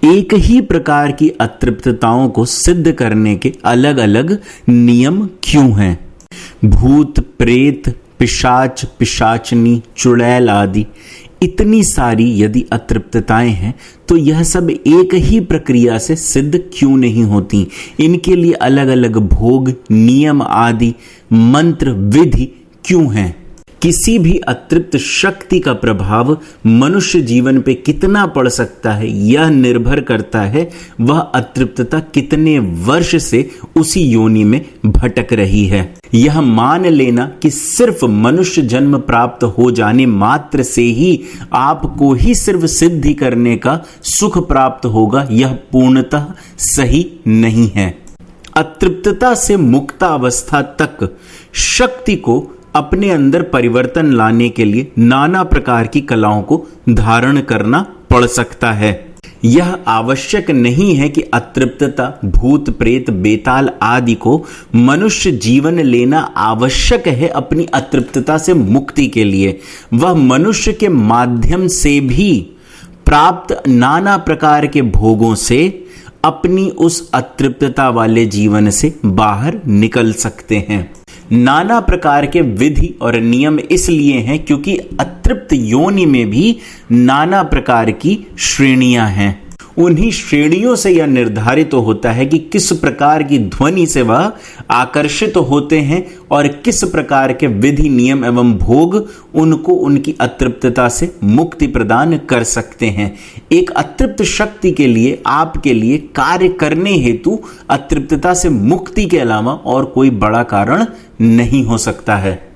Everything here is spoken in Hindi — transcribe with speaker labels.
Speaker 1: एक ही प्रकार की अतृप्तताओं को सिद्ध करने के अलग अलग नियम क्यों हैं? भूत, प्रेत, पिशाच, पिशाचनी, चुड़ैल आदि इतनी सारी यदि अतृप्तताएं हैं तो यह सब एक ही प्रक्रिया से सिद्ध क्यों नहीं होती? इनके लिए अलग अलग भोग, नियम आदि मंत्र, विधि क्यों हैं? किसी भी अतृप्त शक्ति का प्रभाव मनुष्य जीवन पे कितना पड़ सकता है यह निर्भर करता है वह अतृप्तता कितने वर्ष से उसी योनि में भटक रही है। यह मान लेना कि सिर्फ मनुष्य जन्म प्राप्त हो जाने मात्र से ही आपको ही सिर्फ सिद्धि करने का सुख प्राप्त होगा, यह पूर्णतः सही नहीं है। अतृप्तता से मुक्तावस्था तक शक्ति को अपने अंदर परिवर्तन लाने के लिए नाना प्रकार की कलाओं को धारण करना पड़ सकता है। यह आवश्यक नहीं है कि अतृप्तता, भूत, प्रेत, बेताल आदि को मनुष्य जीवन लेना आवश्यक है अपनी अतृप्तता से मुक्ति के लिए। वह मनुष्य के माध्यम से भी प्राप्त नाना प्रकार के भोगों से अपनी उस अतृप्तता वाले जीवन से बाहर निकल सकते हैं। नाना प्रकार के विधि और नियम इसलिए हैं क्योंकि अतृप्त योनि में भी नाना प्रकार की श्रेणियां हैं। उन्हीं श्रेणियों से यह निर्धारित होता है कि किस प्रकार की ध्वनि से वह आकर्षित होते हैं और किस प्रकार के विधि, नियम एवं भोग उनको उनकी अतृप्तता से मुक्ति प्रदान कर सकते हैं। एक अतृप्त शक्ति के लिए, आपके लिए कार्य करने हेतु अतृप्तता से मुक्ति के अलावा और कोई बड़ा कारण नहीं हो सकता है।